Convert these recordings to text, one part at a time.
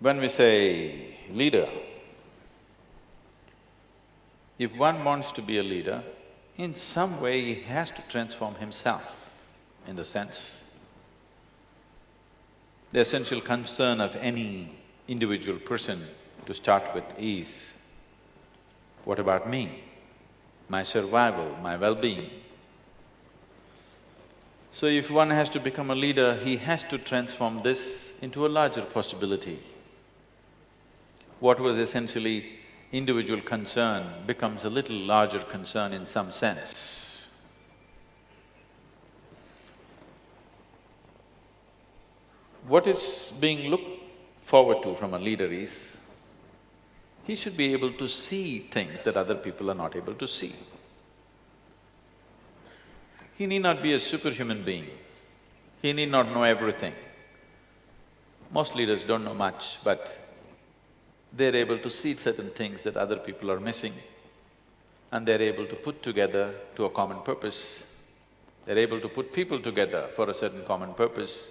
When we say leader, if one wants to be a leader, in some way he has to transform himself, in the sense, the essential concern of any individual person to start with is, what about me, my survival, my well-being? So if one has to become a leader, he has to transform this into a larger possibility. What was essentially individual concern becomes a little larger concern in some sense. What is being looked forward to from a leader is, he should be able to see things that other people are not able to see. He need not be a superhuman being, he need not know everything. Most leaders don't know much, but they're able to see certain things that other people are missing, and they're able to put together to a common purpose. They're able to put people together for a certain common purpose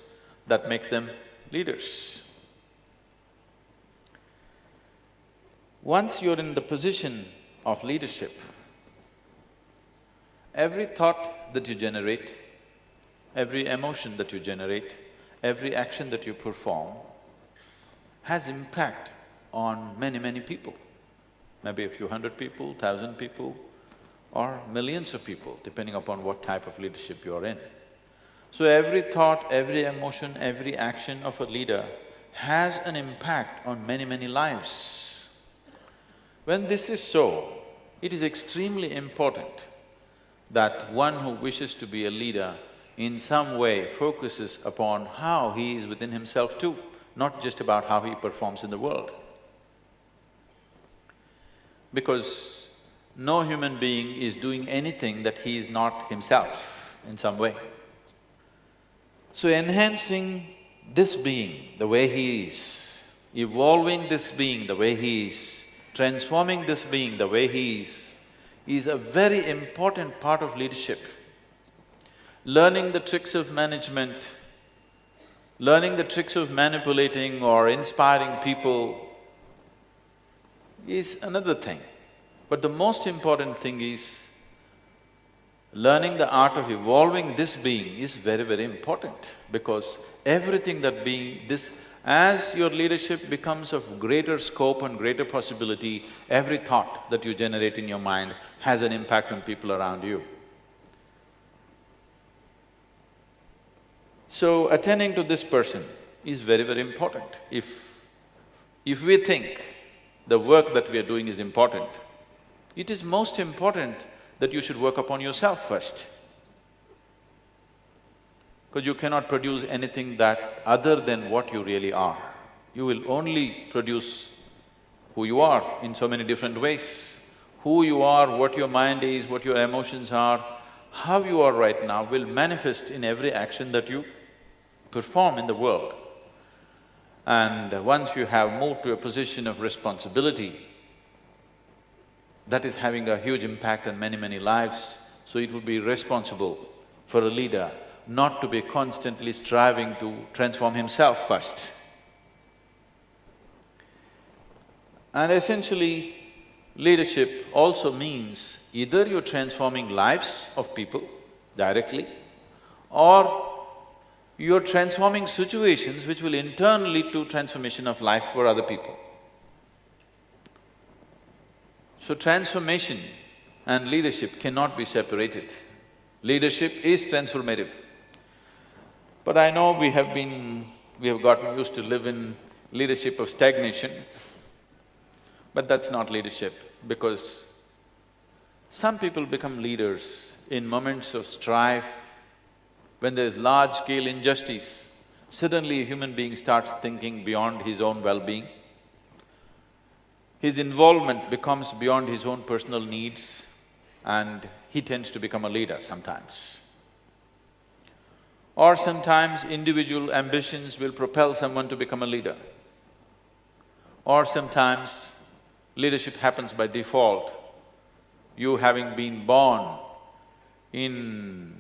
that makes them leaders. Once you're in the position of leadership, every thought that you generate, every emotion that you generate, every action that you perform has impact on many, many people. Maybe a few hundred people, 1,000 people, or millions of people, depending upon what type of leadership you are in. So every thought, every emotion, every action of a leader has an impact on many, many lives. When this is so, it is extremely important that one who wishes to be a leader in some way focuses upon how he is within himself too, not just about how he performs in the world. Because no human being is doing anything that he is not himself in some way. So enhancing this being the way he is, evolving this being the way he is, transforming this being the way he is a very important part of leadership. Learning the tricks of management, learning the tricks of manipulating or inspiring people is another thing. But the most important thing is, learning the art of evolving this being is very, very important, because everything that being… as your leadership becomes of greater scope and greater possibility, every thought that you generate in your mind has an impact on people around you. So attending to this person is very, very important. If we think the work that we are doing is important, it is most important that you should work upon yourself first. Because you cannot produce anything that other than what you really are. You will only produce who you are in so many different ways. Who you are, what your mind is, what your emotions are, how you are right now will manifest in every action that you perform in the world. And once you have moved to a position of responsibility, that is having a huge impact on many, many lives. So it would be responsible for a leader not to be constantly striving to transform himself first. And essentially, leadership also means either you're transforming lives of people directly, or you're transforming situations which will in turn lead to transformation of life for other people. So transformation and leadership cannot be separated. Leadership is transformative. But I know we have gotten used to live in leadership of stagnation, but that's not leadership, because some people become leaders in moments of strife, when there's large-scale injustice. Suddenly a human being starts thinking beyond his own well-being. His involvement becomes beyond his own personal needs, and he tends to become a leader sometimes. Or sometimes individual ambitions will propel someone to become a leader. Or sometimes leadership happens by default. You having been born in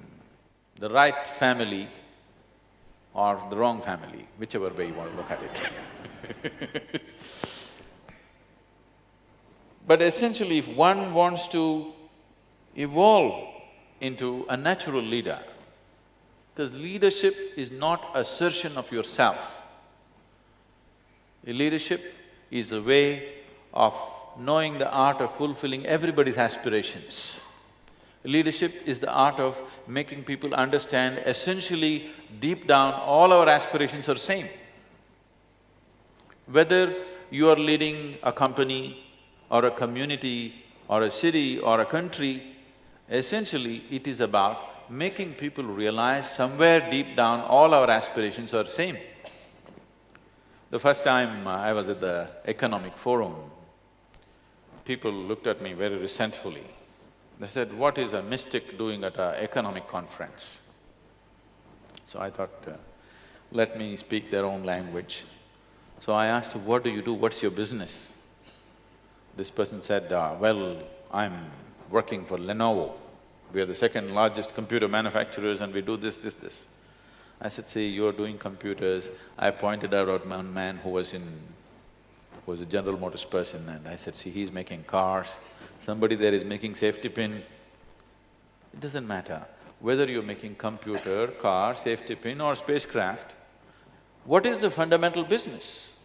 the right family or the wrong family, whichever way you want to look at it But essentially, if one wants to evolve into a natural leader, because leadership is not assertion of yourself. Leadership is a way of knowing the art of fulfilling everybody's aspirations. Leadership is the art of making people understand essentially, deep down, all our aspirations are same. Whether you are leading a company or a community or a city or a country, essentially it is about making people realize somewhere deep down all our aspirations are same. The first time I was at the economic forum, people looked at me very resentfully. They said, "What is a mystic doing at an economic conference?" So I thought, let me speak their own language. So I asked, "What do you do? What's your business?" This person said, "Well, I'm working for Lenovo. We are the second largest computer manufacturers and we do this. I said, "See, you're doing computers." I pointed out one man who was a General Motors person, and I said, "See, he's making cars. Somebody there is making safety pin." It doesn't matter whether you're making computer, car, safety pin or spacecraft, what is the fundamental business?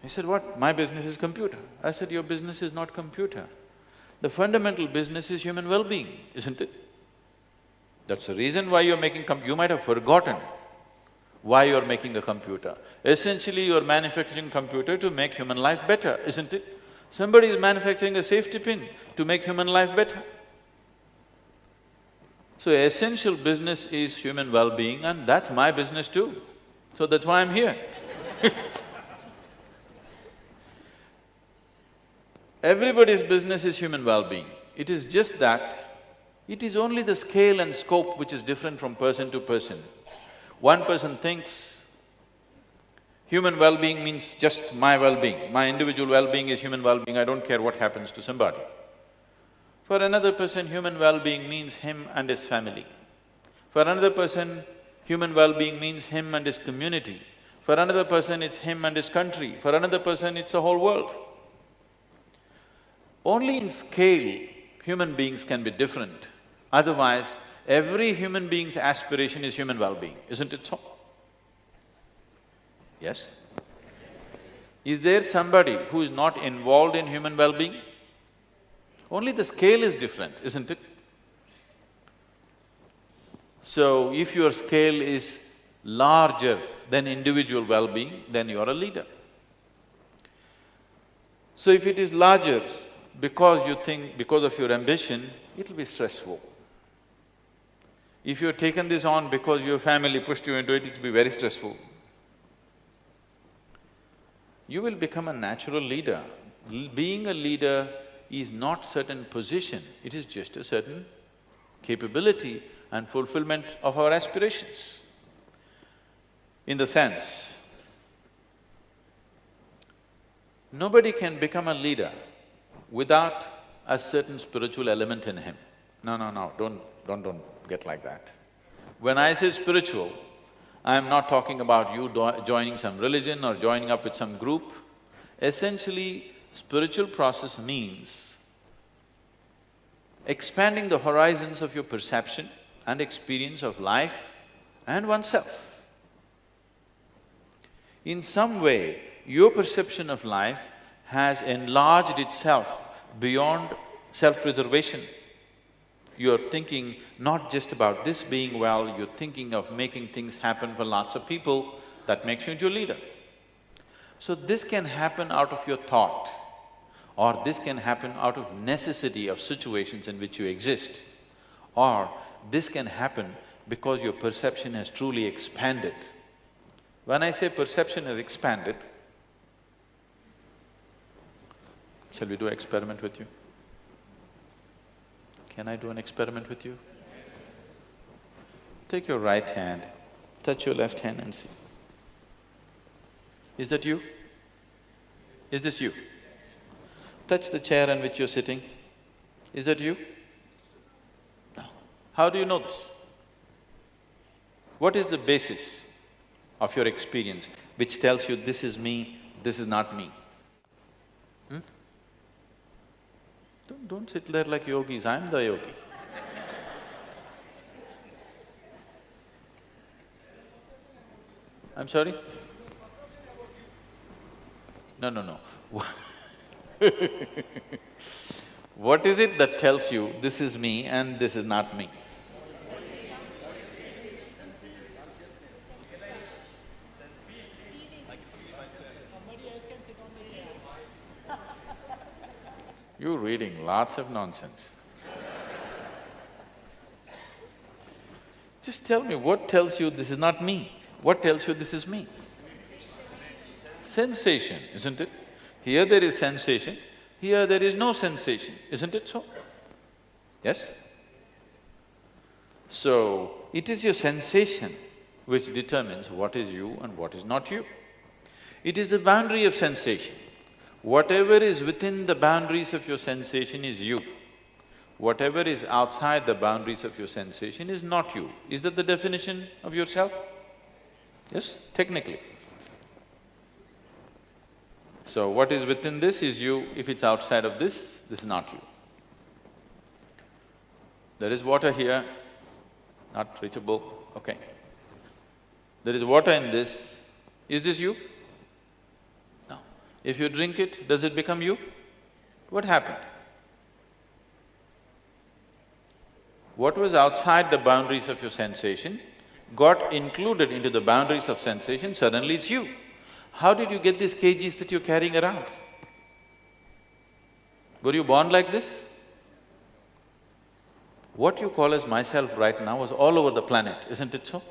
He said, "What? My business is computer." I said, "Your business is not computer. The fundamental business is human well-being, isn't it? That's the reason why you're making you might have forgotten why you're making a computer. Essentially, you're manufacturing computer to make human life better, isn't it? Somebody is manufacturing a safety pin to make human life better. So essential business is human well-being and that's my business too. So that's why I'm here." Everybody's business is human well-being. It is just that it is only the scale and scope which is different from person to person. One person thinks human well-being means just my well-being, my individual well-being is human well-being, I don't care what happens to somebody. For another person, human well-being means him and his family. For another person, human well-being means him and his community. For another person, it's him and his country. For another person, it's the whole world. Only in scale, human beings can be different. Otherwise, every human being's aspiration is human well-being, isn't it so? Yes? Is there somebody who is not involved in human well-being? Only the scale is different, isn't it? So, if your scale is larger than individual well-being, then you are a leader. So if it is larger because you think, because of your ambition, it'll be stressful. If you've taken this on because your family pushed you into it, it'll be very stressful. You will become a natural leader. Being a leader is not certain position, it is just a certain capability and fulfillment of our aspirations. In the sense, nobody can become a leader without a certain spiritual element in him. No, don't get like that. When I say spiritual, I am not talking about you joining some religion or joining up with some group. Essentially, spiritual process means expanding the horizons of your perception and experience of life and oneself. In some way, your perception of life has enlarged itself beyond self-preservation. You're thinking not just about this being well, you're thinking of making things happen for lots of people, that makes you into a leader. So this can happen out of your thought, or this can happen out of necessity of situations in which you exist, or this can happen because your perception has truly expanded. When I say perception has expanded, shall we do an experiment with you? Can I do an experiment with you? Take your right hand, touch your left hand and see. Is that you? Is this you? Touch the chair on which you're sitting. Is that you? No. How do you know this? What is the basis of your experience which tells you this is me, this is not me? Hmm? Don't sit there like yogis, I'm the yogi. I'm sorry? No, no, no. What is it that tells you this is me and this is not me? You're reading lots of nonsense. Just tell me, what tells you this is not me? What tells you this is me? Sensation, isn't it? Here there is sensation, here there is no sensation, isn't it so? Yes? So, it is your sensation which determines what is you and what is not you. It is the boundary of sensation. Whatever is within the boundaries of your sensation is you. Whatever is outside the boundaries of your sensation is not you. Is that the definition of yourself? Yes, technically. So what is within this is you, if it's outside of this is not you. There is water here, not reachable, okay. There is water in this, is this you? No. If you drink it, does it become you? What happened? What was outside the boundaries of your sensation got included into the boundaries of sensation, suddenly it's you. How did you get these kgs that you're carrying around? Were you born like this? What you call as myself right now was all over the planet, isn't it so?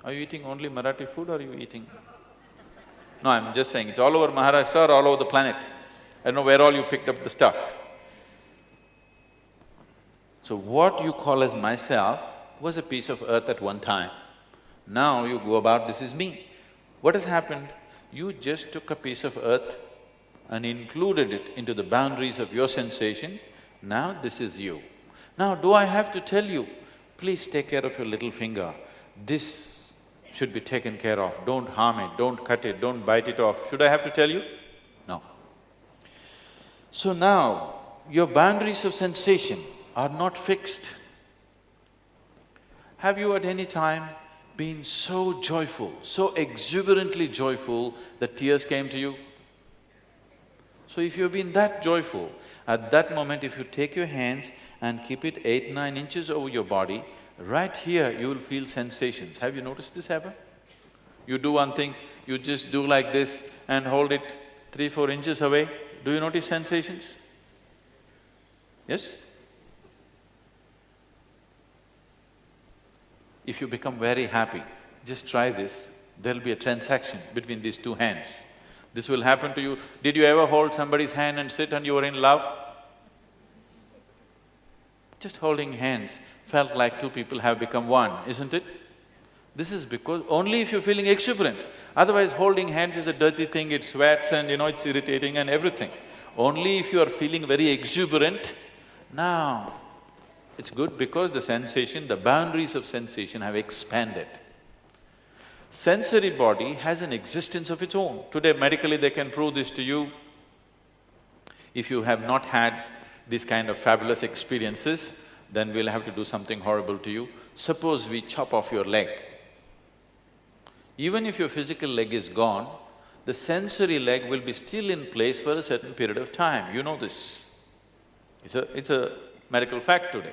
Are you eating only Marathi food or are you eating… No, I'm just saying, it's all over Maharashtra or all over the planet. I don't know where all you picked up the stuff. So what you call as myself was a piece of earth at one time. Now you go about, this is me. What has happened? You just took a piece of earth and included it into the boundaries of your sensation. Now this is you. Now do I have to tell you, please take care of your little finger, this should be taken care of, don't harm it, don't cut it, don't bite it off. Should I have to tell you? No. So now, your boundaries of sensation are not fixed. Have you at any time been so joyful, so exuberantly joyful that tears came to you? So if you've been that joyful, at that moment if you take your hands and keep it 8–9 inches over your body, right here you will feel sensations. Have you noticed this ever? You do one thing, you just do like this and hold it 3–4 inches away, do you notice sensations? Yes? If you become very happy, just try this, there'll be a transaction between these two hands. This will happen to you. Did you ever hold somebody's hand and sit and you were in love? Just holding hands felt like two people have become one, isn't it? This is because only if you're feeling exuberant, otherwise holding hands is a dirty thing, it sweats and it's irritating and everything. Only if you are feeling very exuberant, now it's good because the sensation, the boundaries of sensation have expanded. Sensory body has an existence of its own. Today medically they can prove this to you. If you have not had these kind of fabulous experiences, then we'll have to do something horrible to you. Suppose we chop off your leg. Even if your physical leg is gone, the sensory leg will be still in place for a certain period of time, you know this. It's a medical fact today.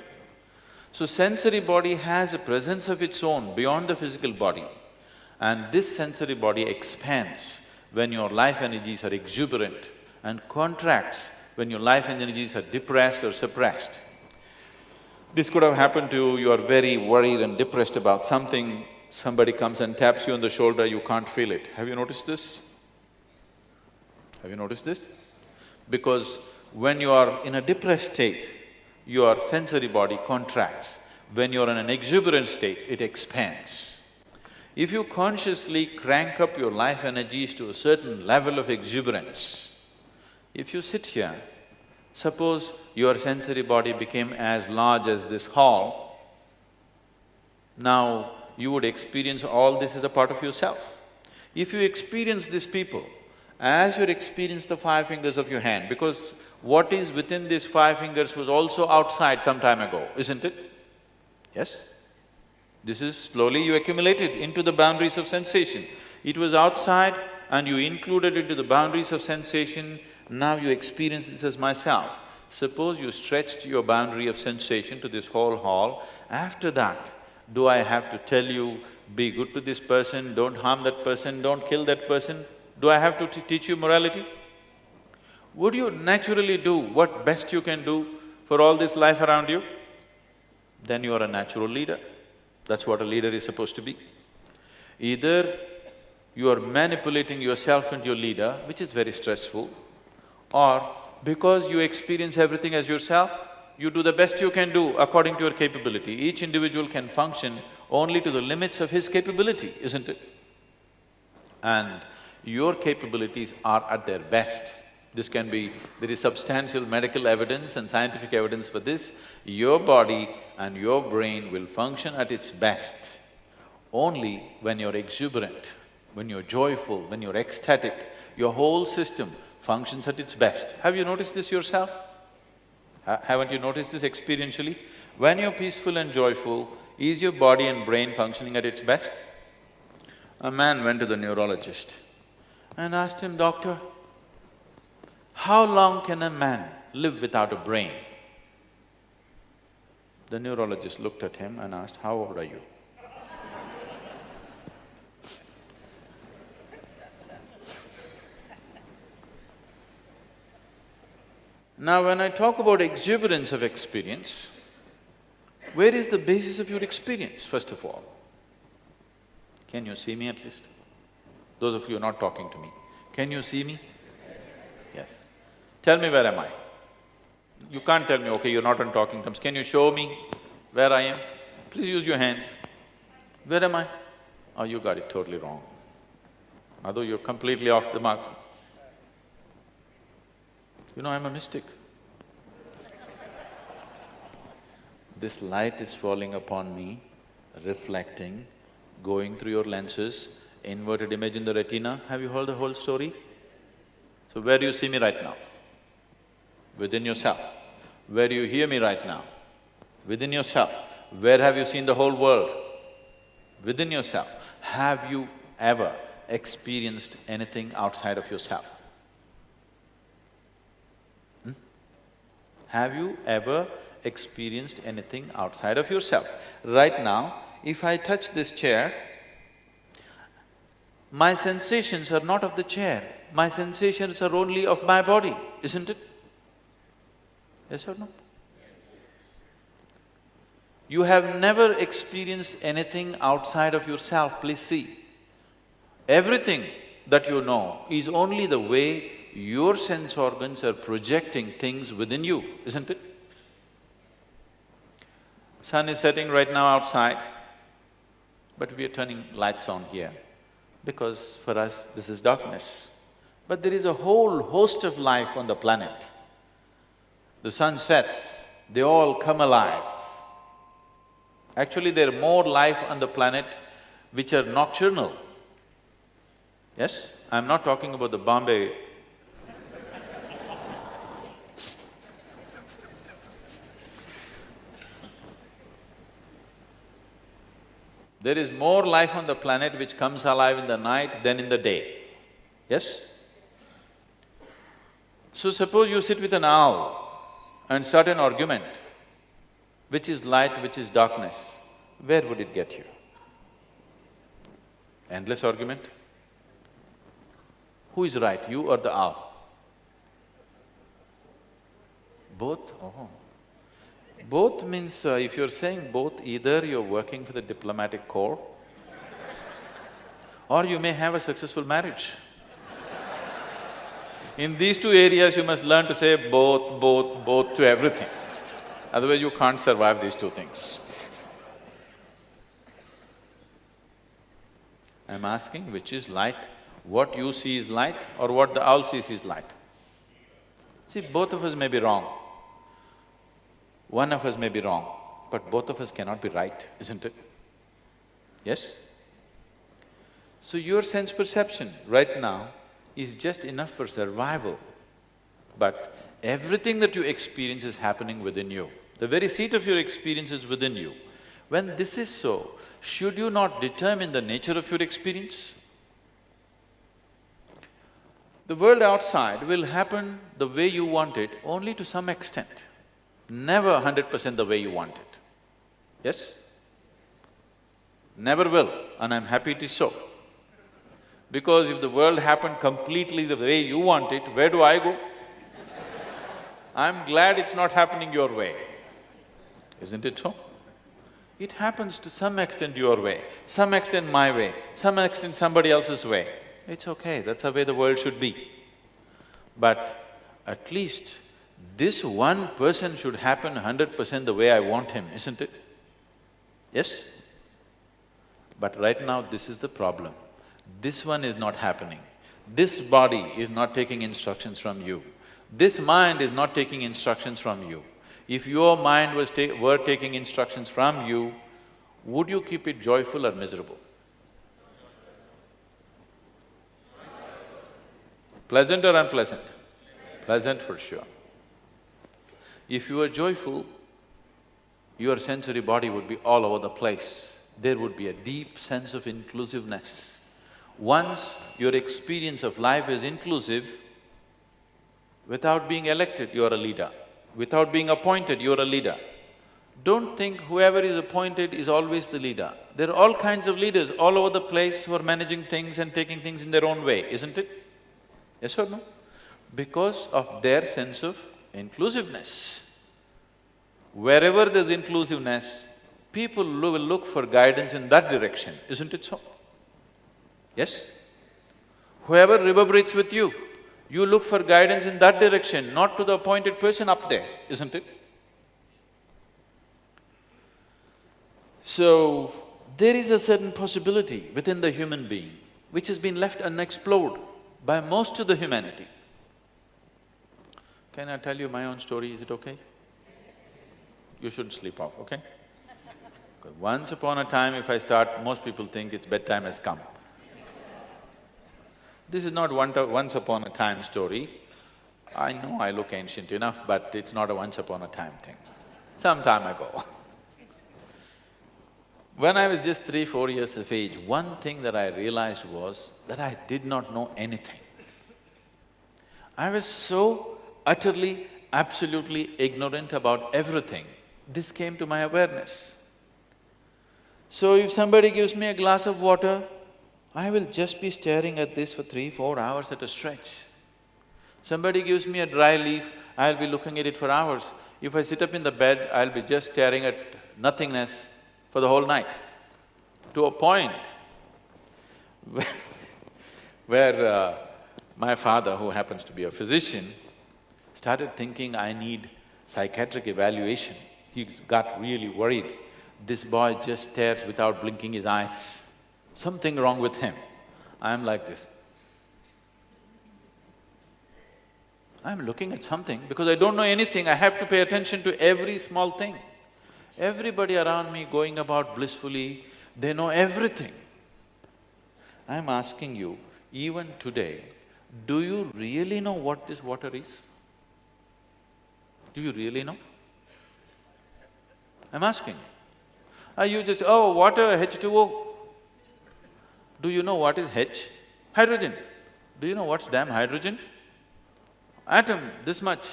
So sensory body has a presence of its own beyond the physical body, and this sensory body expands when your life energies are exuberant and contracts when your life energies are depressed or suppressed. This could have happened to you, you are very worried and depressed about something, somebody comes and taps you on the shoulder, you can't feel it. Have you noticed this? Have you noticed this? Because when you are in a depressed state, your sensory body contracts. When you're in an exuberant state, it expands. If you consciously crank up your life energies to a certain level of exuberance, if you sit here, suppose your sensory body became as large as this hall, now you would experience all this as a part of yourself. If you experience these people as you experience the five fingers of your hand, because what is within these five fingers was also outside some time ago, isn't it? Yes? This is slowly you accumulated into the boundaries of sensation. It was outside and you included into the boundaries of sensation, now you experience this as myself. Suppose you stretched your boundary of sensation to this whole hall, after that, do I have to tell you, be good to this person, don't harm that person, don't kill that person? Do I have to teach you morality? Would you naturally do what best you can do for all this life around you? Then you are a natural leader. That's what a leader is supposed to be. Either you are manipulating yourself into your leader, which is very stressful, or because you experience everything as yourself, you do the best you can do according to your capability. Each individual can function only to the limits of his capability, isn't it? And your capabilities are at their best. This can be… there is substantial medical evidence and scientific evidence for this. Your body and your brain will function at its best only when you're exuberant, when you're joyful, when you're ecstatic. Your whole system functions at its best. Have you noticed this yourself? Haven't you noticed this experientially? When you're peaceful and joyful, is your body and brain functioning at its best? A man went to the neurologist and asked him, "Doctor, how long can a man live without a brain?" The neurologist looked at him and asked, "How old are you?" Now, when I talk about exuberance of experience, where is the basis of your experience, first of all? Can you see me at least? Those of you not talking to me, can you see me? Yes. Tell me, where am I? You can't tell me, okay, you're not on talking terms. Can you show me where I am? Please use your hands. Where am I? Oh, you got it totally wrong. Although you're completely off the mark. You know, I'm a mystic. This light is falling upon me, reflecting, going through your lenses, inverted image in the retina. Have you heard the whole story? So where do you see me right now? Within yourself. Where do you hear me right now? Within yourself. Where have you seen the whole world? Within yourself. Have you ever experienced anything outside of yourself? Have you ever experienced anything outside of yourself? Right now, if I touch this chair, my sensations are not of the chair, my sensations are only of my body, isn't it? Yes or no? You have never experienced anything outside of yourself, please see. Everything that you know is only the way your sense organs are projecting things within you, isn't it? Sun is setting right now outside, but we are turning lights on here because for us this is darkness. But there is a whole host of life on the planet. The sun sets, they all come alive. Actually, there are more life on the planet which are nocturnal. Yes? I'm not talking about the Bombay There is more life on the planet which comes alive in the night than in the day. Yes? So suppose you sit with an owl and start an argument, which is light, which is darkness, where would it get you? Endless argument? Who is right, you or the owl? Both? Oh. Both means, if you're saying both, either you're working for the diplomatic corps or you may have a successful marriage. In these two areas, you must learn to say both to everything. Otherwise, you can't survive these two things. I'm asking which is light, what you see is light or what the owl sees is light. See, both of us may be wrong. One of us may be wrong, but both of us cannot be right, isn't it? Yes? So your sense perception right now is just enough for survival, but everything that you experience is happening within you. The very seat of your experience is within you. When this is so, should you not determine the nature of your experience? The world outside will happen the way you want it only to some extent, never 100% the way you want it. Yes? Never will, and I'm happy it is so. Because if the world happened completely the way you want it, where do I go? I'm glad it's not happening your way. Isn't it so? It happens to some extent your way, some extent my way, some extent somebody else's way. It's okay, that's the way the world should be. But at least this one person should happen 100% the way I want him, isn't it? Yes? But right now this is the problem. This one is not happening. This body is not taking instructions from you. This mind is not taking instructions from you. If your mind were taking instructions from you, would you keep it joyful or miserable? Pleasant or unpleasant? Pleasant for sure. If you are joyful, your sensory body would be all over the place. There would be a deep sense of inclusiveness. Once your experience of life is inclusive, without being elected, you are a leader. Without being appointed, you are a leader. Don't think whoever is appointed is always the leader. There are all kinds of leaders all over the place who are managing things and taking things in their own way, isn't it? Yes or no? Because of their sense of inclusiveness. Wherever there's inclusiveness, people will look for guidance in that direction, isn't it so? Yes? Whoever reverberates with you, you look for guidance in that direction, not to the appointed person up there, isn't it? So, there is a certain possibility within the human being which has been left unexplored by most of the humanity. Can I tell you my own story, is it okay? You shouldn't sleep off, okay? Because once upon a time, if I start, most people think it's bedtime has come. This is not once upon a time story. I know I look ancient enough, but it's not a once upon a time thing. Some time ago. When I was just 3-4 years of age, one thing that I realized was that I did not know anything. I was so utterly, absolutely ignorant about everything. This came to my awareness. So if somebody gives me a glass of water, I will just be staring at this for 3-4 hours at a stretch. Somebody gives me a dry leaf, I'll be looking at it for hours. If I sit up in the bed, I'll be just staring at nothingness for the whole night. To a point where my father, who happens to be a physician, started thinking I need psychiatric evaluation. He got really worried. This boy just stares without blinking his eyes. Something wrong with him. I'm like this. I'm looking at something because I don't know anything, I have to pay attention to every small thing. Everybody around me going about blissfully, they know everything. I'm asking you, even today, do you really know what this water is? Do you really know? I'm asking. Are you just, oh, water, H2O? Do you know what is H? Hydrogen. Do you know what's damn hydrogen? Atom, this much.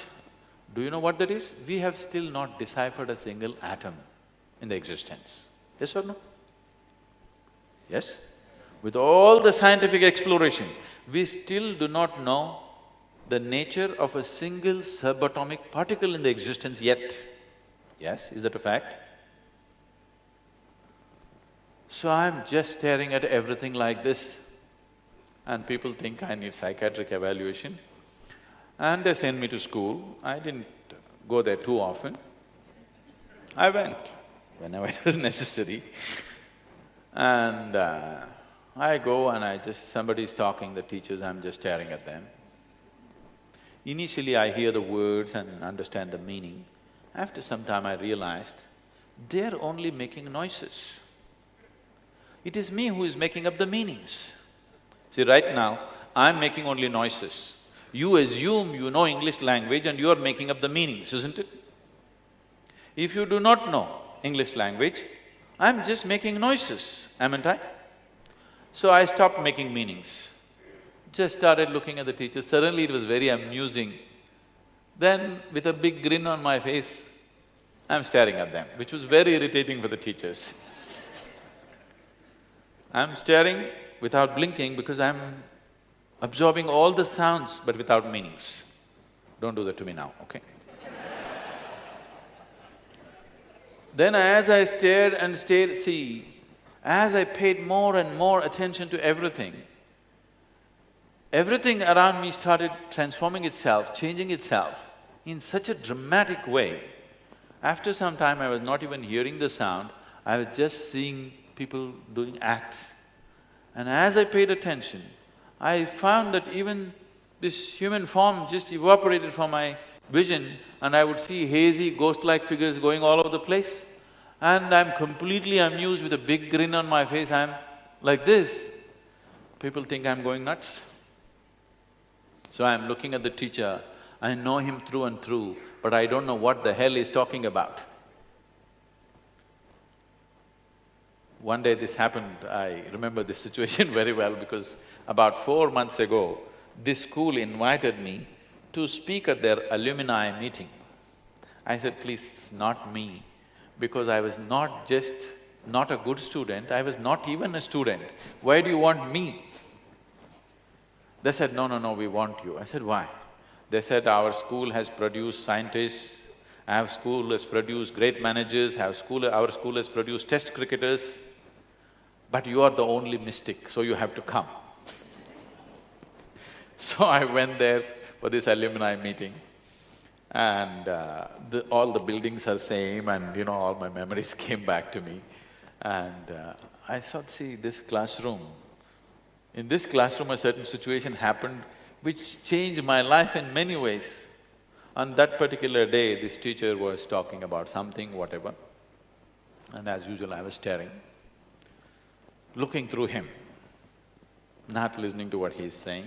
Do you know what that is? We have still not deciphered a single atom in the existence. Yes or no? Yes? With all the scientific exploration, we still do not know the nature of a single subatomic particle in the existence yet. Yes, is that a fact? So I'm just staring at everything like this, and people think I need psychiatric evaluation. And they send me to school. I didn't go there too often. I went whenever it was necessary. And I go and somebody's talking, the teachers, I'm just staring at them. Initially I hear the words and understand the meaning. After some time I realized, they're only making noises. It is me who is making up the meanings. See, right now, I'm making only noises. You assume you know English language and you are making up the meanings, isn't it? If you do not know English language, I'm just making noises, haven't I? So I stopped making meanings. Just started looking at the teachers, suddenly it was very amusing. Then with a big grin on my face, I'm staring at them, which was very irritating for the teachers. I'm staring without blinking because I'm absorbing all the sounds but without meanings. Don't do that to me now, okay? Then as I stared and stared, see, as I paid more and more attention to everything, everything around me started transforming itself, changing itself in such a dramatic way. After some time, I was not even hearing the sound, I was just seeing people doing acts. And as I paid attention, I found that even this human form just evaporated from my vision and I would see hazy, ghost-like figures going all over the place. And I'm completely amused with a big grin on my face, I'm like this. People think I'm going nuts. So I'm looking at the teacher, I know him through and through, but I don't know what the hell he's talking about. One day this happened, I remember this situation very well because about 4 months ago, this school invited me to speak at their alumni meeting. I said, please, not me, because I was not just not a good student, I was not even a student. Why do you want me? They said, no, we want you. I said, why? They said, our school has produced scientists, our school has produced great managers, our school has produced test cricketers, but you are the only mystic, so you have to come. So I went there for this alumni meeting and all the buildings are same and all my memories came back to me. And I thought, see, this classroom, in this classroom a certain situation happened which changed my life in many ways. On that particular day, this teacher was talking about something, whatever, and as usual I was staring, looking through him, not listening to what he's saying.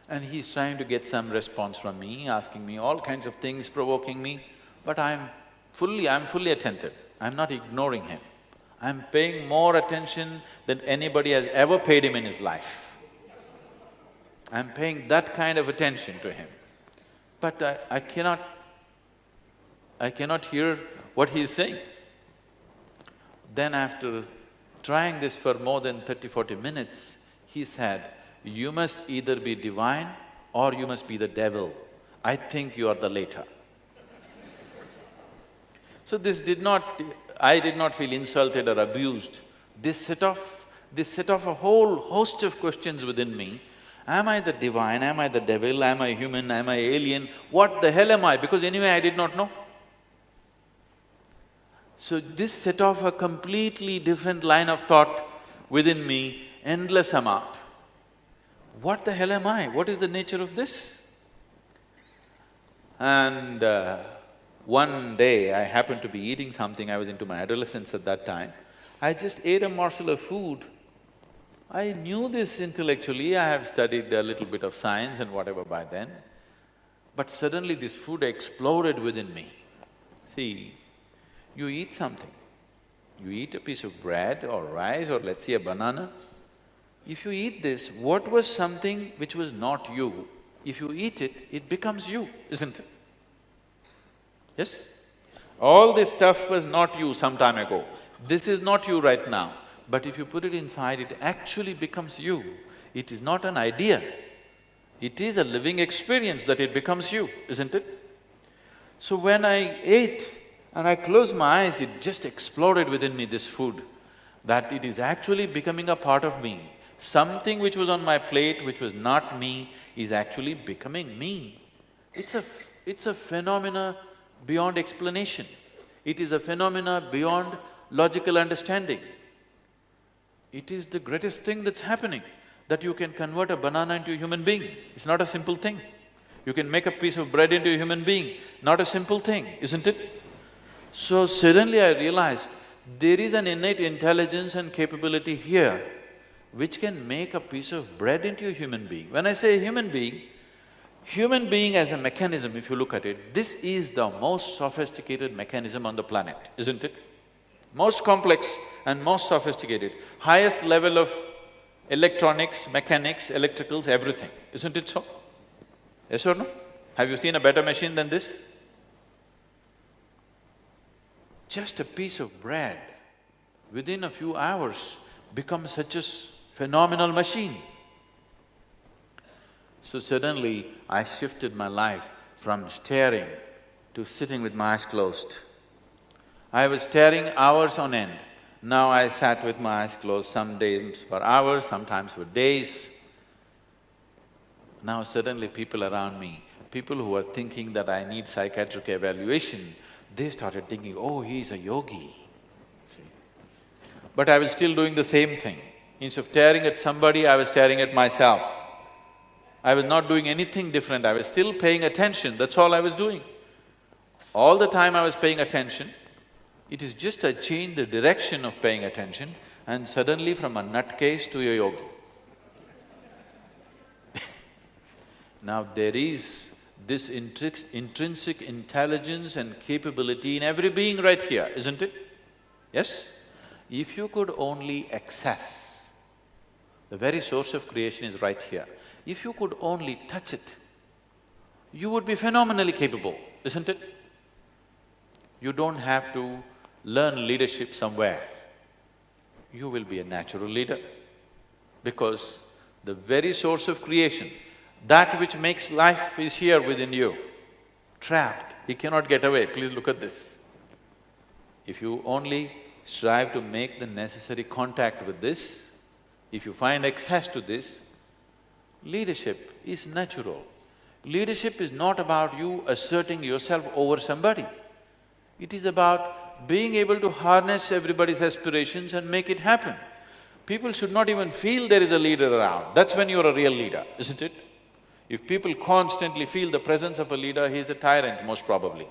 And he's trying to get some response from me, asking me all kinds of things, provoking me, but I'm fully attentive, I'm not ignoring him. I'm paying more attention than anybody has ever paid him in his life. I'm paying that kind of attention to him. But I cannot hear what he is saying. Then after trying this for more than 30–40 minutes, he said, you must either be divine or you must be the devil. I think you are the latter. So I did not feel insulted or abused. This set off a whole host of questions within me. Am I the divine? Am I the devil? Am I human? Am I alien? What the hell am I? Because anyway I did not know. So this set off a completely different line of thought within me, endless amount. What the hell am I? What is the nature of this? And one day I happened to be eating something, I was into my adolescence at that time. I just ate a morsel of food. I knew this intellectually, I have studied a little bit of science and whatever by then, but suddenly this food exploded within me. See, you eat something, you eat a piece of bread or rice or let's say a banana. If you eat this, what was something which was not you, if you eat it, it becomes you, isn't it? Yes? All this stuff was not you some time ago. This is not you right now. But if you put it inside, it actually becomes you. It is not an idea. It is a living experience that it becomes you, isn't it? So when I ate and I closed my eyes, it just exploded within me, this food, that it is actually becoming a part of me. Something which was on my plate, which was not me, is actually becoming me. It's a phenomena beyond explanation. It is a phenomena beyond logical understanding. It is the greatest thing that's happening, that you can convert a banana into a human being. It's not a simple thing. You can make a piece of bread into a human being, not a simple thing, isn't it? So suddenly I realized, There is an innate intelligence and capability here which can make a piece of bread into a human being. When I say human being as a mechanism, if you look at it, this is the most sophisticated mechanism on the planet, isn't it? Most complex and most sophisticated, highest level of electronics, mechanics, electricals, everything, isn't it so? Yes or no? Have you seen a better machine than this? Just a piece of bread, within a few hours, becomes such a phenomenal machine. So suddenly, I shifted my life from staring to sitting with my eyes closed. I was staring hours on end. Now I sat with my eyes closed, some days for hours, sometimes for days. Now suddenly people around me, people who were thinking that I need psychiatric evaluation, they started thinking, oh, he's a yogi. See? But I was still doing the same thing. Instead of staring at somebody, I was staring at myself. I was not doing anything different, I was still paying attention, that's all I was doing. All the time I was paying attention, it is just I changed the direction of paying attention and suddenly from a nutcase to a yogi. Now there is this intrinsic intelligence and capability in every being right here, isn't it? Yes? If you could only access, the very source of creation is right here. If you could only touch it, you would be phenomenally capable, isn't it? You don't have to learn leadership somewhere. You will be a natural leader because the very source of creation, that which makes life is here within you, trapped, he cannot get away. Please look at this. If you only strive to make the necessary contact with this, if you find access to this, leadership is natural. Leadership is not about you asserting yourself over somebody. It is about being able to harness everybody's aspirations and make it happen. People should not even feel there is a leader around, that's when you're a real leader, isn't it? If people constantly feel the presence of a leader, he is a tyrant most probably.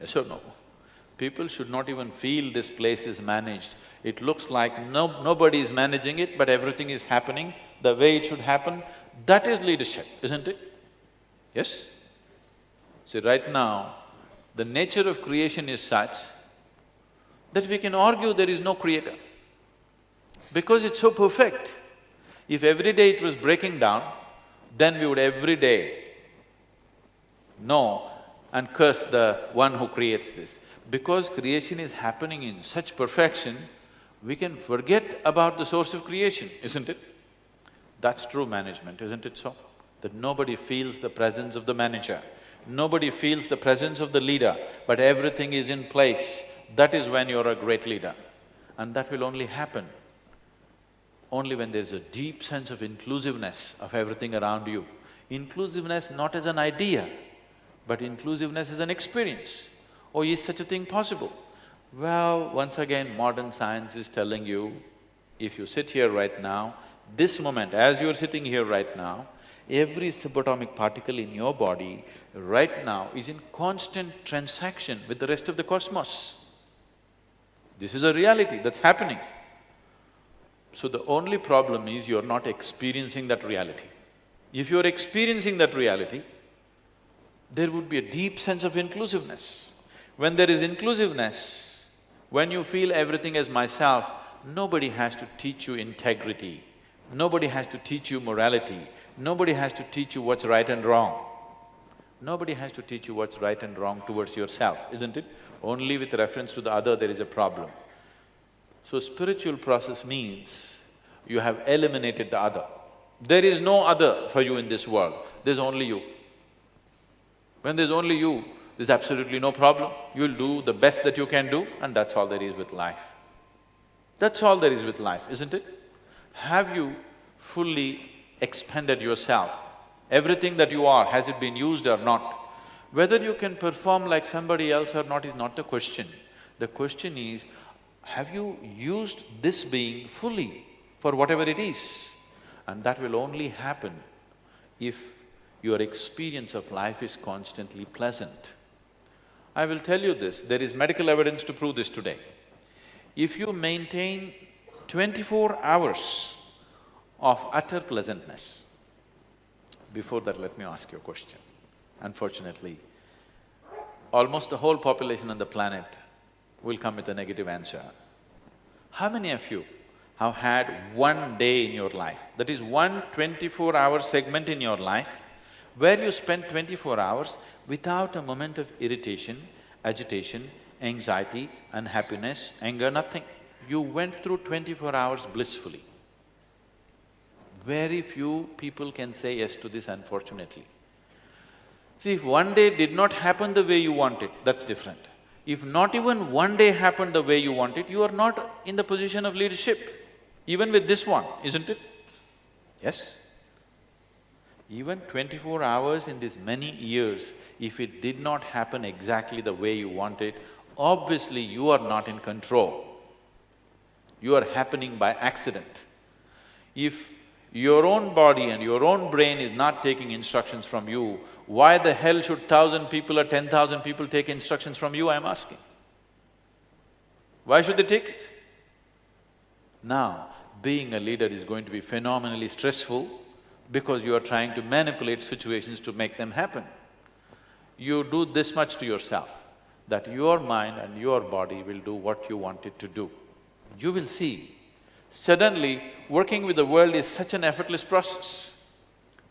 Yes or no? People should not even feel this place is managed. It looks like nobody is managing it, but everything is happening the way it should happen. That is leadership, isn't it? Yes? See, right now, the nature of creation is such that we can argue there is no creator because it's so perfect. If every day it was breaking down, then we would every day know and curse the one who creates this. Because creation is happening in such perfection, we can forget about the source of creation, isn't it? That's true management, isn't it so? That nobody feels the presence of the manager, nobody feels the presence of the leader, but everything is in place. That is when you're a great leader. And that will only happen only when there's a deep sense of inclusiveness of everything around you. Inclusiveness not as an idea, but inclusiveness as an experience. Oh, is such a thing possible? Well, once again, modern science is telling you, if you sit here right now, this moment, as you're sitting here right now, every subatomic particle in your body right now is in constant transaction with the rest of the cosmos. This is a reality that's happening. So the only problem is you're not experiencing that reality. If you're experiencing that reality, there would be a deep sense of inclusiveness. When there is inclusiveness, when you feel everything as myself, nobody has to teach you integrity, nobody has to teach you morality, nobody has to teach you what's right and wrong. Nobody has to teach you what's right and wrong towards yourself, isn't it? Only with reference to the other there is a problem. So spiritual process means you have eliminated the other. There is no other for you in this world, there's only you. When there's only you, there's absolutely no problem. You'll do the best that you can do and that's all there is with life. That's all there is with life, isn't it? Have you fully expended yourself? Everything that you are, has it been used or not? Whether you can perform like somebody else or not is not the question. The question is, have you used this being fully for whatever it is? And that will only happen if your experience of life is constantly pleasant. I will tell you this, there is medical evidence to prove this today. If you maintain 24 hours of utter pleasantness, before that let me ask you a question. Unfortunately, almost the whole population on the planet will come with a negative answer. How many of you have had one day in your life, that is one 24-hour segment in your life, where you spent 24 hours without a moment of irritation, agitation, anxiety, unhappiness, anger, nothing? You went through 24 hours blissfully. Very few people can say yes to this, unfortunately. See, if one day did not happen the way you want it, that's different. If not even one day happened the way you want it, you are not in the position of leadership, even with this one, isn't it? Yes? Even 24 hours in these many years, if it did not happen exactly the way you want it, obviously you are not in control. You are happening by accident. If your own body and your own brain is not taking instructions from you, why the hell should 1,000 people or 10,000 people take instructions from you, I'm asking? Why should they take it? Now, being a leader is going to be phenomenally stressful because you are trying to manipulate situations to make them happen. You do this much to yourself, that your mind and your body will do what you want it to do. You will see, suddenly working with the world is such an effortless process.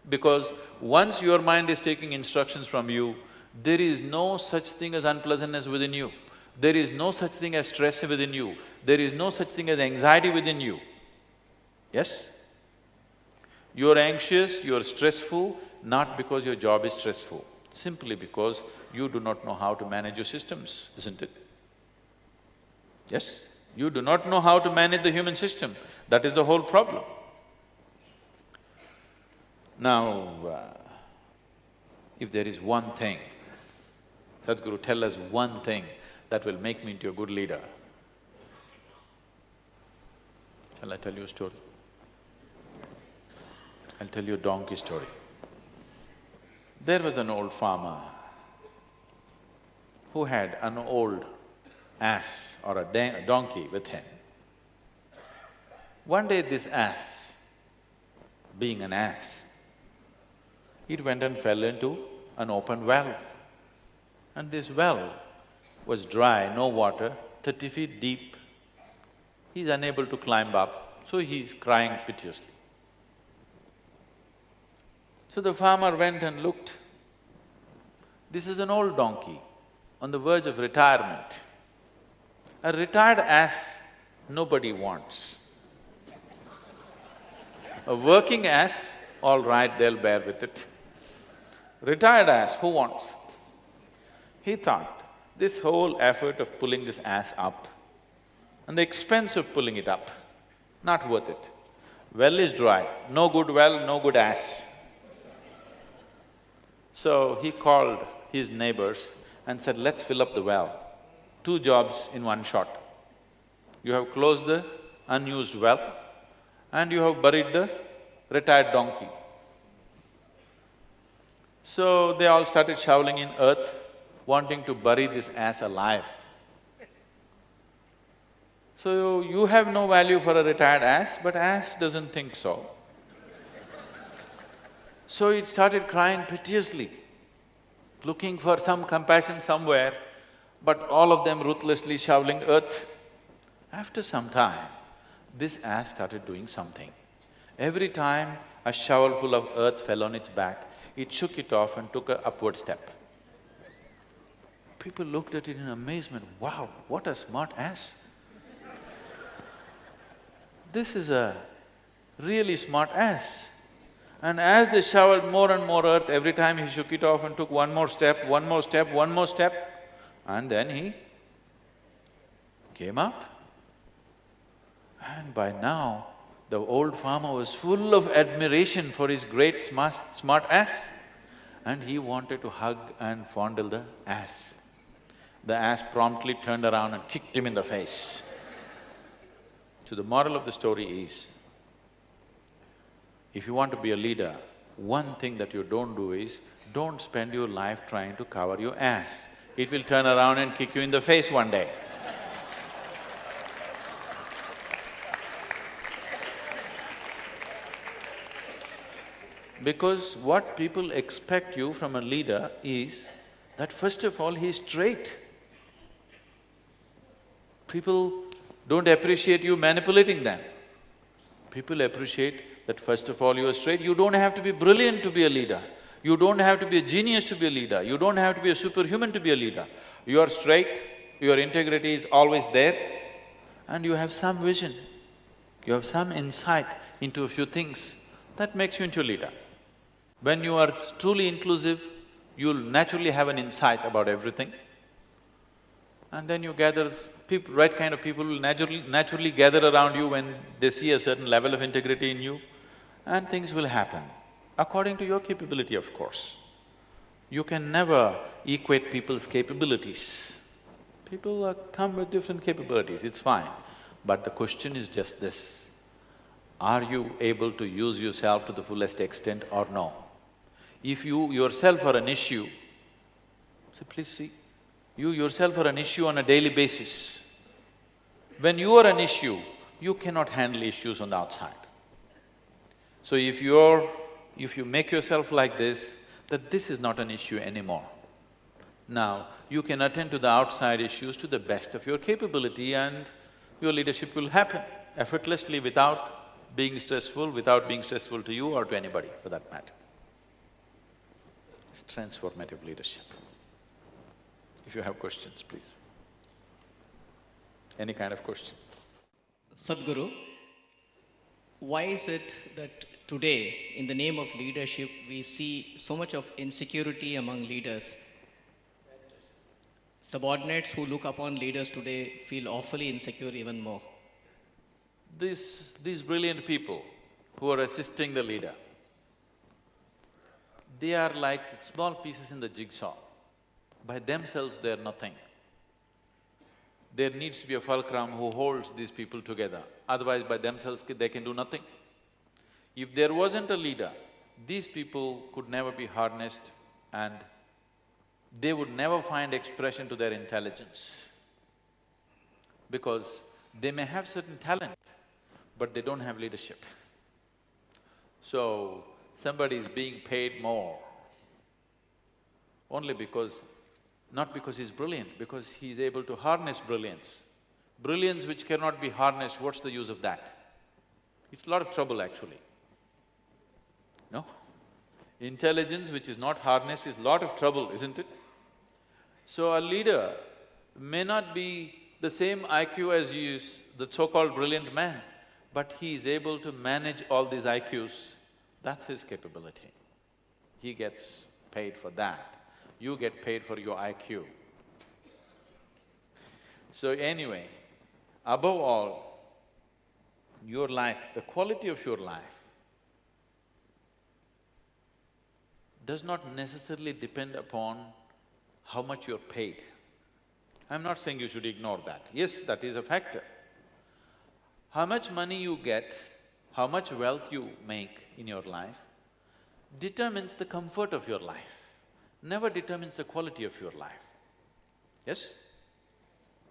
Because once your mind is taking instructions from you, there is no such thing as unpleasantness within you. There is no such thing as stress within you. There is no such thing as anxiety within you. Yes? You're anxious, you're stressful, not because your job is stressful, simply because you do not know how to manage your systems, isn't it? Yes? You do not know how to manage the human system, that is the whole problem. Now, if there is one thing, Sadhguru, tell us one thing that will make me into a good leader. Shall I tell you a story? I'll tell you a donkey story. There was an old farmer who had an old ass or a donkey with him. One day this ass, being an ass, it went and fell into an open well. And this well was dry, no water, 30 feet deep. He's unable to climb up, so he's crying piteously. So the farmer went and looked. This is an old donkey on the verge of retirement. A retired ass nobody wants. A working ass, all right, they'll bear with it. Retired ass, who wants? He thought, this whole effort of pulling this ass up and the expense of pulling it up, not worth it. Well is dry, no good well, no good ass. So he called his neighbors and said, let's fill up the well. 2 jobs in one shot. You have closed the unused well and you have buried the retired donkey. So they all started shoveling in earth, wanting to bury this ass alive. So you have no value for a retired ass, but ass doesn't think so. So it started crying piteously, looking for some compassion somewhere, but all of them ruthlessly shoveling earth. After some time, this ass started doing something. Every time a shovelful of earth fell on its back, it shook it off and took an upward step. People looked at it in amazement, wow, what a smart ass. This is a really smart ass. And as they shoveled more and more earth, every time he shook it off and took one more step, one more step, one more step, and then he came out. And by now, the old farmer was full of admiration for his great smart ass, and he wanted to hug and fondle the ass. The ass promptly turned around and kicked him in the face. So the moral of the story is, if you want to be a leader, one thing that you don't do is, don't spend your life trying to cover your ass. it will turn around and kick you in the face one day. Because what people expect you from a leader is that first of all, he is straight. People don't appreciate you manipulating them. People appreciate that first of all you are straight. You don't have to be brilliant to be a leader. You don't have to be a genius to be a leader. You don't have to be a superhuman to be a leader. You are straight, your integrity is always there, and you have some vision. You have some insight into a few things that makes you into a leader. When you are truly inclusive, you'll naturally have an insight about everything. And then you gather people, right kind of people will naturally gather around you when they see a certain level of integrity in you, and things will happen, according to your capability, of course. You can never equate people's capabilities. People come with different capabilities, it's fine. But the question is just this, are you able to use yourself to the fullest extent or no? If you yourself are an issue, so please see, you yourself are an issue on a daily basis. When you are an issue, you cannot handle issues on the outside. So if you make yourself like this, that this is not an issue anymore. Now, you can attend to the outside issues to the best of your capability and your leadership will happen effortlessly without being stressful to you or to anybody for that matter. It's transformative leadership. If you have questions, please. Any kind of question. Sadhguru, why is it that today, in the name of leadership, we see so much of insecurity among leaders? Subordinates who look upon leaders today feel awfully insecure even more. These brilliant people who are assisting the leader, they are like small pieces in the jigsaw. By themselves, they are nothing. There needs to be a fulcrum who holds these people together, otherwise by themselves they can do nothing. If there wasn't a leader, these people could never be harnessed and they would never find expression to their intelligence. Because they may have certain talent, but they don't have leadership. So, somebody is being paid more only not because he's brilliant, because he's able to harness brilliance. Brilliance which cannot be harnessed, what's the use of that? It's a lot of trouble actually. No? Intelligence which is not harnessed is a lot of trouble, isn't it? So a leader may not be the same IQ as the so-called brilliant man, but he is able to manage all these IQs. That's his capability. He gets paid for that. You get paid for your IQ. So anyway, above all, your life, the quality of your life does not necessarily depend upon how much you're paid. I'm not saying you should ignore that. Yes, that is a factor. How much money you get, how much wealth you make in your life determines the comfort of your life, never determines the quality of your life. Yes?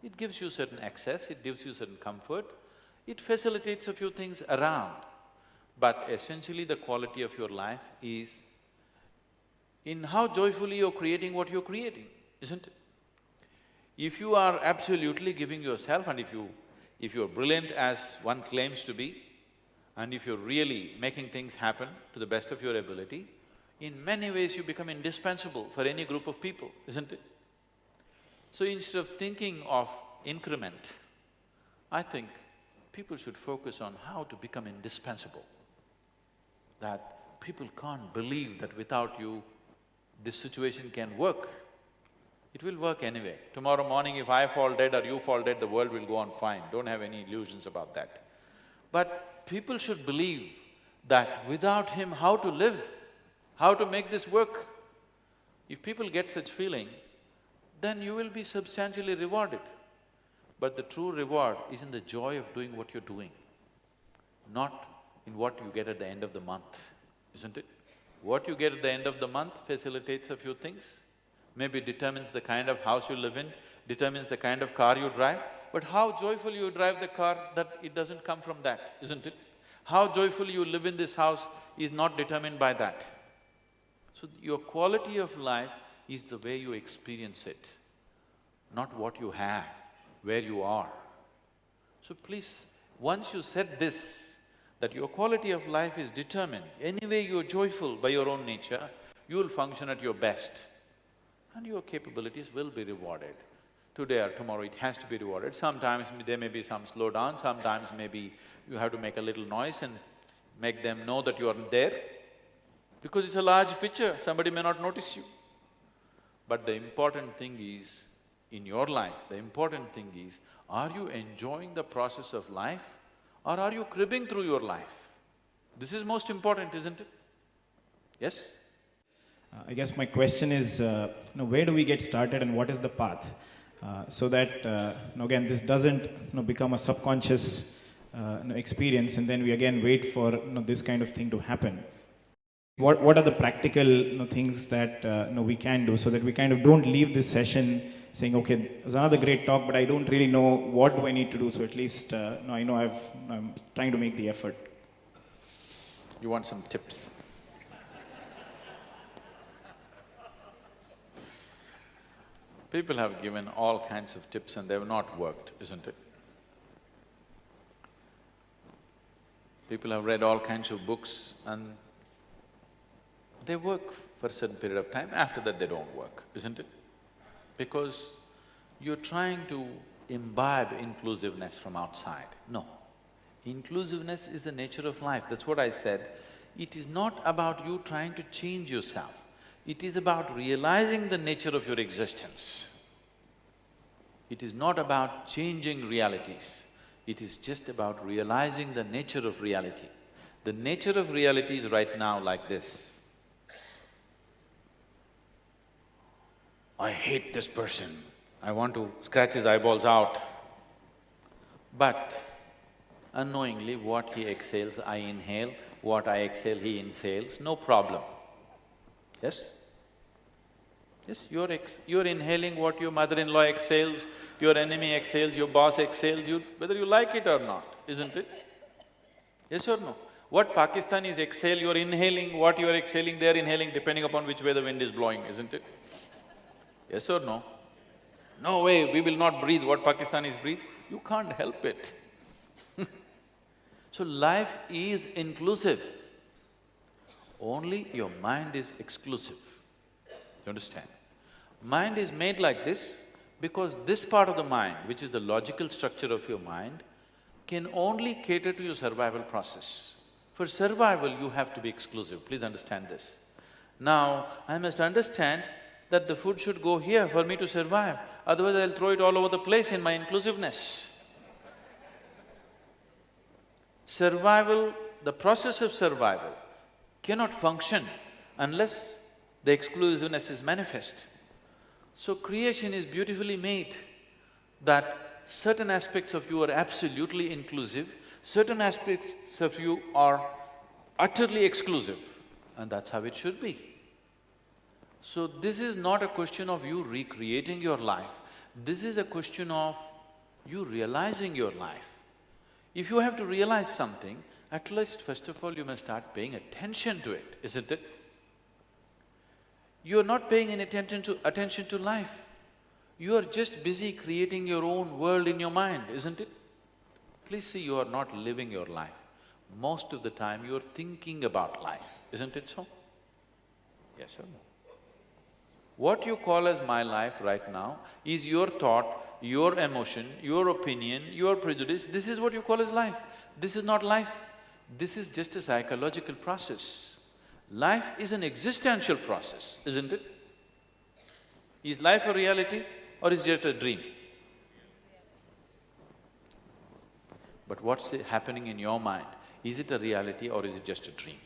It gives you certain access, it gives you certain comfort, it facilitates a few things around. But essentially the quality of your life is in how joyfully you're creating what you're creating, isn't it? If you are absolutely giving yourself and if you're brilliant as one claims to be, and if you're really making things happen to the best of your ability, in many ways you become indispensable for any group of people, isn't it? So instead of thinking of increment, I think people should focus on how to become indispensable. That people can't believe that without you, this situation can work. It will work anyway. Tomorrow morning if I fall dead or you fall dead, the world will go on fine, don't have any illusions about that. But people should believe that without him, how to live, how to make this work. If people get such feeling, then you will be substantially rewarded. But the true reward is in the joy of doing what you're doing, not in what you get at the end of the month, isn't it? What you get at the end of the month facilitates a few things, maybe determines the kind of house you live in, determines the kind of car you drive, but how joyful you drive the car, that it doesn't come from that, isn't it? How joyful you live in this house is not determined by that. So your quality of life is the way you experience it, not what you have, where you are. So please, once you said this, that your quality of life is determined, anyway you're joyful by your own nature, you will function at your best and your capabilities will be rewarded. Today or tomorrow it has to be rewarded. Sometimes there may be some slowdown, sometimes maybe you have to make a little noise and make them know that you are there. Because it's a large picture, somebody may not notice you. But the important thing is, in your life, the important thing is, are you enjoying the process of life or are you cribbing through your life? This is most important, isn't it? Yes? I guess my question is, where do we get started and what is the path? So that, again, this doesn't become a subconscious experience and then we again wait for this kind of thing to happen. What are the practical things that we can do so that we kind of don't leave this session saying, okay, it was another great talk, but I don't really know what do I need to do, so at least I know I'm trying to make the effort. You want some tips? People have given all kinds of tips and they have not worked, isn't it? People have read all kinds of books and they work for a certain period of time, after that they don't work, isn't it? Because you're trying to imbibe inclusiveness from outside. No. Inclusiveness is the nature of life, that's what I said. It is not about you trying to change yourself. It is about realizing the nature of your existence. It is not about changing realities. It is just about realizing the nature of reality. The nature of reality is right now like this. I hate this person, I want to scratch his eyeballs out. But unknowingly, what he exhales, I inhale, what I exhale, he inhales, no problem. Yes? Yes, you're inhaling what your mother-in-law exhales, your enemy exhales, your boss exhales, whether you like it or not, isn't it? Yes or no? What Pakistanis exhale, you're inhaling, what you're exhaling, they're inhaling, depending upon which way the wind is blowing, isn't it? Yes or no? No way, we will not breathe what Pakistanis breathe. You can't help it. So life is inclusive. Only your mind is exclusive. You understand? Mind is made like this because this part of the mind, which is the logical structure of your mind, can only cater to your survival process. For survival, you have to be exclusive, please understand this. Now, I must understand that the food should go here for me to survive, otherwise I'll throw it all over the place in my inclusiveness. Survival, the process of survival cannot function unless the exclusiveness is manifest. So creation is beautifully made that certain aspects of you are absolutely inclusive, certain aspects of you are utterly exclusive, and that's how it should be. So this is not a question of you recreating your life, this is a question of you realizing your life. If you have to realize something, at least first of all you must start paying attention to it, isn't it? You are not paying any attention to life. You are just busy creating your own world in your mind, isn't it? Please see, you are not living your life. Most of the time you are thinking about life, isn't it so? Yes or no? What you call as my life right now is your thought, your emotion, your opinion, your prejudice, this is what you call as life. This is not life, this is just a psychological process. Life is an existential process, isn't it? Is life a reality or is it just a dream? But what's happening in your mind? Is it a reality or is it just a dream?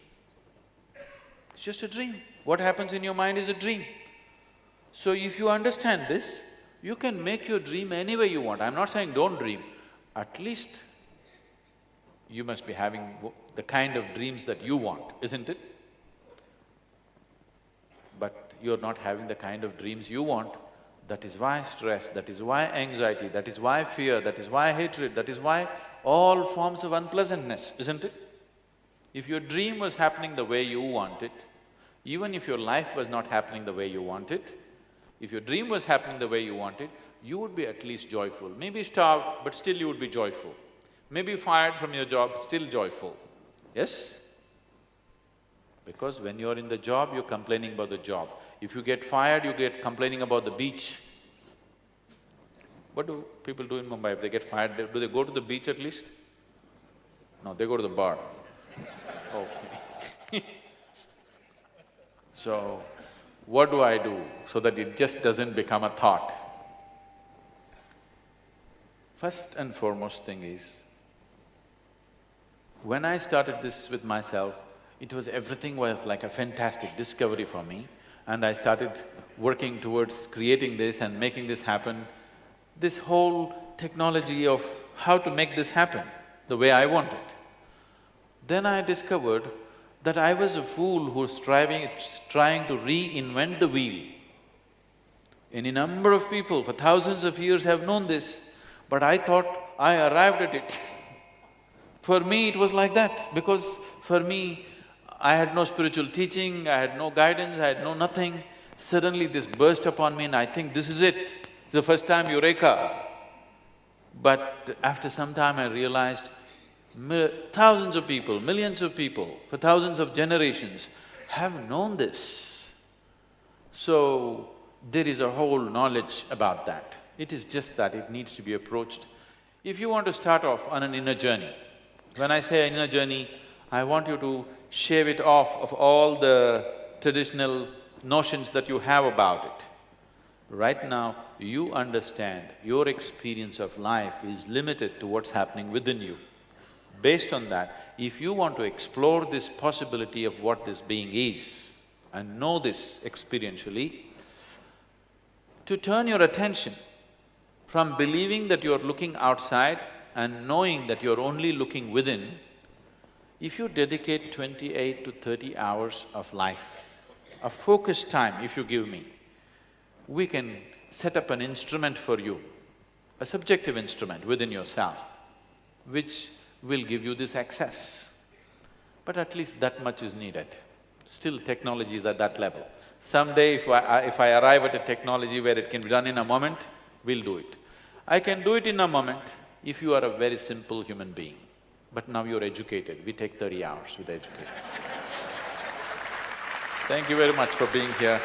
It's just a dream. What happens in your mind is a dream. So if you understand this, you can make your dream any way you want. I'm not saying don't dream, at least you must be having the kind of dreams that you want, isn't it? But you're not having the kind of dreams you want. That is why stress, that is why anxiety, that is why fear, that is why hatred, that is why all forms of unpleasantness, isn't it? If your dream was happening the way you want it, even if your life was not happening the way you want it, if your dream was happening the way you want it, you would be at least joyful. Maybe starved, but still you would be joyful. Maybe fired from your job, still joyful. Yes? Because when you're in the job, you're complaining about the job. If you get fired, you get complaining about the beach. What do people do in Mumbai if they get fired? Do they go to the beach at least? No, they go to the bar. Okay. So, what do I do so that it just doesn't become a thought? First and foremost thing is, when I started this with myself, everything was like a fantastic discovery for me, and I started working towards creating this and making this happen. This whole technology of how to make this happen the way I want it. Then I discovered that I was a fool who was trying to reinvent the wheel. Any number of people for thousands of years have known this, but I thought I arrived at it. For me, it was like that, because for me, I had no spiritual teaching, I had no guidance, I had no nothing. Suddenly this burst upon me and I think this is it. It's the first time, eureka. But after some time I realized thousands of people, millions of people, for thousands of generations have known this. So, there is a whole knowledge about that. It is just that it needs to be approached. If you want to start off on an inner journey, when I say inner journey, I want you to shave it off of all the traditional notions that you have about it. Right now, you understand your experience of life is limited to what's happening within you. Based on that, if you want to explore this possibility of what this being is and know this experientially, to turn your attention from believing that you're looking outside and knowing that you're only looking within, if you dedicate 28 to 30 hours of life, a focused time if you give me, we can set up an instrument for you, a subjective instrument within yourself, which will give you this access. But at least that much is needed. Still technology is at that level. Someday if I arrive at a technology where it can be done in a moment, we'll do it. I can do it in a moment if you are a very simple human being. But now you're educated, we take 30 hours with education. Thank you very much for being here.